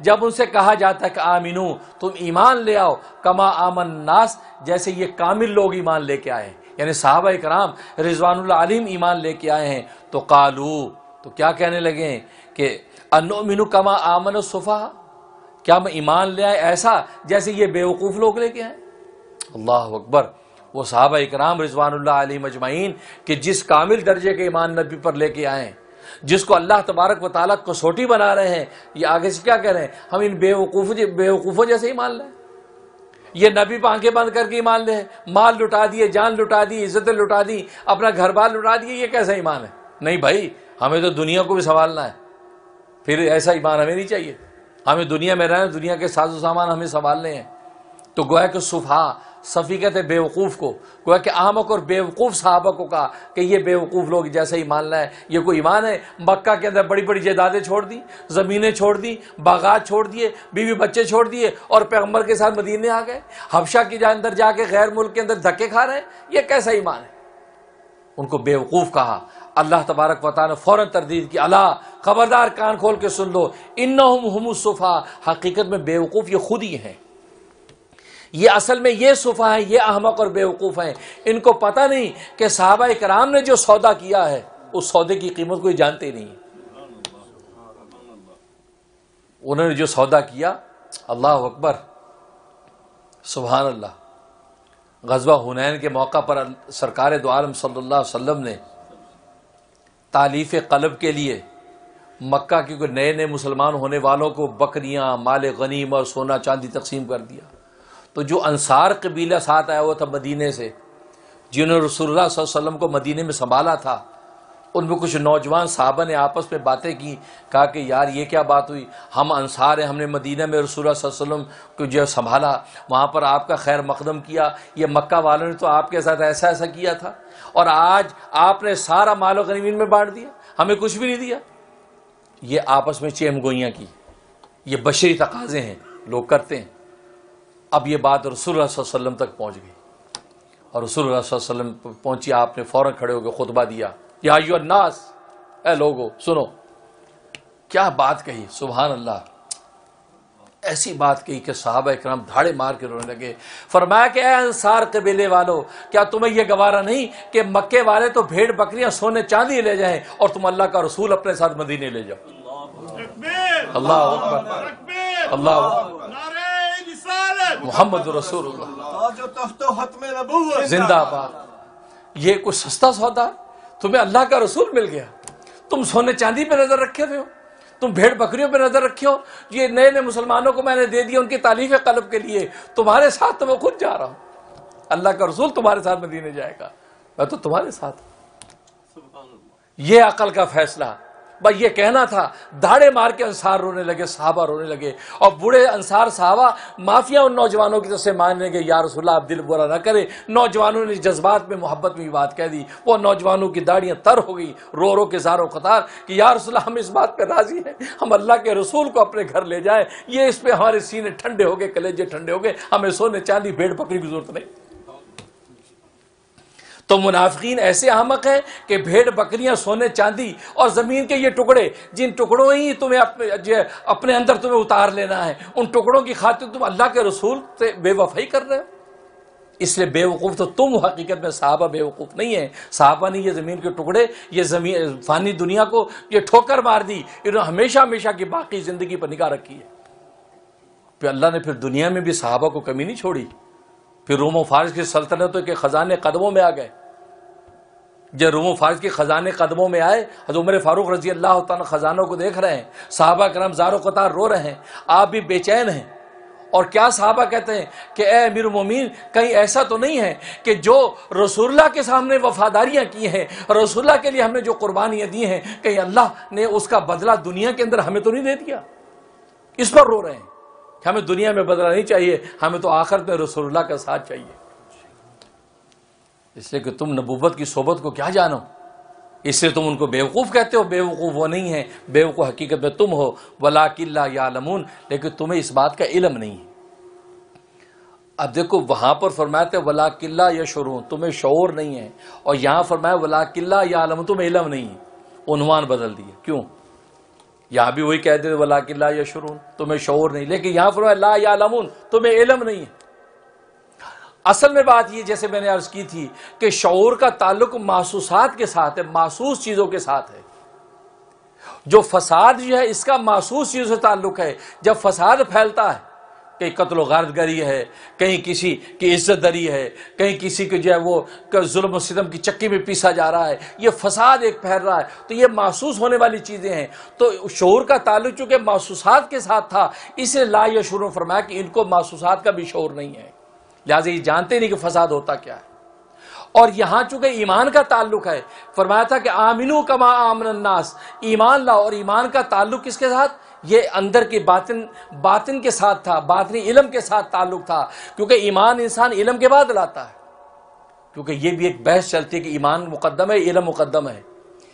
جب ان سے کہا جاتا ہے کہ آمینو تم ایمان لے آؤ کما آمن الناس جیسے یہ کامل لوگ ایمان لے کے آئے ہیں، یعنی صحابہ اکرام رضوان اللہ علیہم ایمان لے کے آئے ہیں، تو قالو تو کیا کہنے لگے ہیں کہ انؤمن کما آمن السفہاء، کیا ہم ایمان لے آئے ایسا جیسے یہ بیوقوف لوگ لے کے آئے؟ اللہ اکبر، وہ صحابہ اکرام رضوان اللہ علیہم اجمعین کہ جس کامل درجے کے ایمان نبی پر لے کے آئے ہیں، جس کو اللہ تبارک و تعالیٰ کسوٹی بنا رہے ہیں، یہ آگے سے کیا کہہ رہے ہیں؟ ہم ان بیوقوفوں جیسے ایمان لیں، یہ نبی پہ آنکھیں بند کر کے ایمان لے، مال لٹا دیے، جان لٹا دی، عزتیں لٹا دی، اپنا گھر بار لٹا دیے، یہ کیسا ایمان ہے؟ نہیں بھائی، ہمیں تو دنیا کو بھی سنبھالنا ہے، پھر ایسا ایمان ہمیں نہیں چاہیے، ہمیں دنیا میں رہنا، دنیا کے ساز و سامان ہمیں سنبھالنے ہیں۔ تو گویا کہ صفحہ صفی کہتے بیوقوف کو، گویا کہ احمق اور بیوقوف صحابہ کو کہا کہ یہ بیوقوف لوگ جیسے ایمان لائے، یہ کوئی ایمان ہے؟ مکہ کے اندر بڑی بڑی جائیدادیں چھوڑ دی، زمینیں چھوڑ دی، باغات چھوڑ دیے، بیوی بچے چھوڑ دیے اور پیغمبر کے ساتھ مدینے آ گئے، حبشہ کے اندر جا کے غیر ملک کے اندر دھکے کھا رہے ہیں، یہ کیسا ایمان ہے؟ ان کو بیوقوف کہا۔ اللہ تبارک و تعالیٰ نے فوراً تردید کی، اللہ خبردار کان کھول کے سن لو، انہم ہم الصفا، حقیقت میں بیوقوف یہ خود ہی ہیں، یہ اصل میں یہ صفا ہیں، یہ احمق اور بیوقوف ہیں، ان کو پتہ نہیں کہ صحابہ کرام نے جو سودا کیا ہے اس سودے کی قیمت کوئی جانتے ہی نہیں، انہوں نے جو سودا کیا، اللہ اکبر سبحان اللہ۔ غزوہ حنین کے موقع پر سرکار دو عالم صلی اللہ علیہ وسلم نے تالیف قلب کے لیے مکہ کے کوئی نئے نئے مسلمان ہونے والوں کو بکریاں، مال غنیم اور سونا چاندی تقسیم کر دیا۔ تو جو انصار قبیلہ ساتھ آیا ہوا تھا مدینے سے، جنہوں نے رسول اللہ صلی اللہ علیہ وسلم کو مدینے میں سنبھالا تھا، ان میں کچھ نوجوان صحابہ نے آپس میں باتیں کی، کہا کہ یار یہ کیا بات ہوئی، ہم انصار ہیں، ہم نے مدینہ میں رسول اللہ صلی اللہ علیہ وسلم کو جو سنبھالا، وہاں پر آپ کا خیر مقدم کیا، یہ مکہ والوں نے تو آپ کے ساتھ ایسا ایسا کیا تھا، اور آج آپ نے سارا مال و غنیمت میں بانٹ دیا، ہمیں کچھ بھی نہیں دیا۔ یہ آپس میں چیم گوئیاں کی، یہ بشری تقاضے ہیں، لوگ کرتے ہیں۔ اب یہ بات رسول اللہ صلی اللہ علیہ وسلم تک پہنچ گئی، اور رسول اللہ صلی اللہ علیہ وسلم پہنچی، آپ نے فوراً کھڑے ہو کے خطبہ دیا، یا ایھا الناس، اے لوگو سنو، کیا بات کہی، سبحان اللہ، ایسی بات کہی کہ صحابہ اکرام دھاڑے مار کے رونے لگے۔ فرمایا کہ اے انصار قبیلے والو، کیا تمہیں یہ گوارا نہیں کہ مکے والے تو بھیڑ بکریاں سونے چاندی لے جائیں اور تم اللہ کا رسول اپنے ساتھ مدینے لے جاؤ؟ اللہ اکبر، اللہ اکبر، محمد رسول اللہ زندہ باد۔ یہ کوئی سستا سودا؟ تمہیں اللہ کا رسول مل گیا، تم سونے چاندی پہ نظر رکھے ہوئے ہو، تم بھیڑ بکریوں پہ نظر رکھے ہو، یہ نئے نئے مسلمانوں کو میں نے دے دیا ان کی تالیف قلب کے لیے، تمہارے ساتھ تو میں خود جا رہا ہوں، اللہ کا رسول تمہارے ساتھ مدینے جائے گا، میں تو تمہارے ساتھ۔ یہ عقل کا فیصلہ، بس یہ کہنا تھا، دھاڑے مار کے انصار رونے لگے، صحابہ رونے لگے، اور بوڑھے انصار صحابہ مافیا ان نوجوانوں کی طرف سے ماننے لگے، یا رسول اللہ آپ دل برا نہ کرے۔ نوجوانوں نے جذبات میں محبت میں بات کہہ دی، وہ نوجوانوں کی داڑیاں تر ہو گئی، رو رو کے زاروں قطار کہ یا رسول اللہ ہم اس بات پہ راضی ہیں، ہم اللہ کے رسول کو اپنے گھر لے جائیں، یہ اس پہ ہمارے سینے ٹھنڈے ہو گئے، کلیجے ٹھنڈے ہو گئے، ہمیں سونے چاندی بھیڑ بکری کی ضرورت نہیں۔ تو منافقین ایسے احمق ہیں کہ بھیڑ بکریاں، سونے چاندی اور زمین کے یہ ٹکڑے، جن ٹکڑوں ہی تمہیں اپنے اندر تمہیں اتار لینا ہے، ان ٹکڑوں کی خاطر تم اللہ کے رسول سے بے وفائی کر رہے ہو۔ اس لیے بے وقوف تو تم، حقیقت میں صحابہ بے وقوف نہیں ہیں۔ صحابہ نے یہ زمین کے ٹکڑے، یہ زمین فانی دنیا کو یہ ٹھوکر مار دی، انہوں نے ہمیشہ ہمیشہ کی باقی زندگی پر نگاہ رکھی ہے۔ پھر اللہ نے پھر دنیا میں بھی صحابہ کو کمی نہیں چھوڑی، پھر روم و فارس کی سلطنتوں کے خزانے قدموں میں آ گئے۔ جب روم و فارس کے خزانے قدموں میں آئے، حضرت عمر فاروق رضی اللہ تعالیٰ خزانوں کو دیکھ رہے ہیں، صحابہ کرام زار و قطار رو رہے ہیں، آپ بھی بے چین ہیں۔ اور کیا صحابہ کہتے ہیں کہ اے امیر المومنین، کہیں ایسا تو نہیں ہے کہ جو رسول اللہ کے سامنے وفاداریاں کی ہیں، رسول اللہ کے لیے ہم نے جو قربانیاں دی ہیں، کہیں اللہ نے اس کا بدلہ دنیا کے اندر ہمیں تو نہیں دے دیا؟ اس پر رو رہے ہیں کہ ہمیں دنیا میں بدلہ نہیں چاہیے، ہمیں تو آخرت میں رسول اللہ کا ساتھ چاہیے۔ اس لیے کہ تم نبوت کی صحبت کو کیا جانو، اس لیے تم ان کو بیوقوف کہتے ہو۔ بیوقوف وہ نہیں ہے، بیوقوف حقیقت میں تم ہو، وَلَٰكِن لَا يَعْلَمُونَ، لیکن تمہیں اس بات کا علم نہیں ہے۔ اب دیکھو وہاں پر فرمایا تھا وَلَٰكِن لَا يَشْعُرُونَ، تمہیں شعور نہیں ہے، اور یہاں فرمایا وَلَٰكِن لَا يَعْلَمُونَ، تمہیں علم نہیں ہے۔ عنوان بدل دیا، کیوں؟ یہاں بھی وہی کہہ دیتے ولیکن لا یشعرون، تمہیں شعور نہیں، لیکن یہاں فرمایا لا یعلمون، تمہیں علم نہیں ہے۔ اصل میں بات یہ جیسے میں نے عرض کی تھی کہ شعور کا تعلق محسوسات کے ساتھ ہے، محسوس چیزوں کے ساتھ ہے۔ جو فساد جو ہے اس کا محسوس چیزوں سے تعلق ہے۔ جب فساد پھیلتا ہے، کہیں قتل و غارت گری ہے، کہیں کسی کی عزت دری ہے، کہیں کسی کو جو ہے وہ ظلم و ستم کی چکی میں پیسا جا رہا ہے، یہ فساد ایک پھیل رہا ہے، تو یہ محسوس ہونے والی چیزیں ہیں۔ تو شعور کا تعلق چونکہ محسوسات کے ساتھ تھا، اسے لا یشعرون فرمایا کہ ان کو محسوسات کا بھی شعور نہیں ہے، لہٰذا یہ جانتے نہیں کہ فساد ہوتا کیا ہے۔ اور یہاں چونکہ ایمان کا تعلق ہے، فرمایا تھا کہ آمنو کما آمن الناس، ایمان لاؤ، اور ایمان کا تعلق کس کے ساتھ؟ یہ اندر کی باطن کے ساتھ تھا، باطنی علم کے ساتھ تعلق تھا، کیونکہ ایمان انسان علم کے بعد لاتا ہے۔ کیونکہ یہ بھی ایک بحث چلتی ہے کہ ایمان مقدم ہے، علم مقدم ہے۔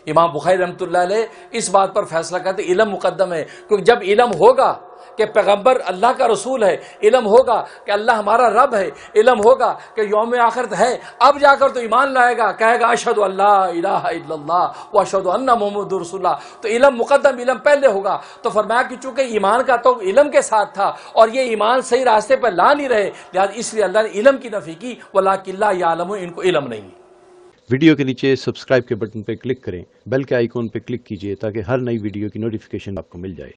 امام بخاری رحمۃ اللہ علیہ اس بات پر فیصلہ کرتے علم مقدم ہے، کیونکہ جب علم ہوگا کہ پیغمبر اللہ کا رسول ہے، علم ہوگا کہ اللہ ہمارا رب ہے، علم ہوگا کہ یوم آخرت ہے، اب جا کر تو ایمان لائے گا، کہے گا اشہد ان لا الہ الا اللہ واشہد ان محمد رسول اللہ، تو علم مقدم، علم پہلے ہوگا۔ تو فرمایا کہ چونکہ ایمان کا تو علم کے ساتھ تھا اور یہ ایمان صحیح راستے پر لا نہیں رہے، لہٰذا اس لیے اللہ نے علم کی نفی کی، ولیکن لا یعلمون، ان کو علم نہیں۔ ویڈیو کے نیچے سبسکرائب کے بٹن پہ کلک کریں، بیل کے آئیکن پہ کلک کیجئے تاکہ ہر نئی ویڈیو کی نوٹیفیکیشن آپ کو مل جائے۔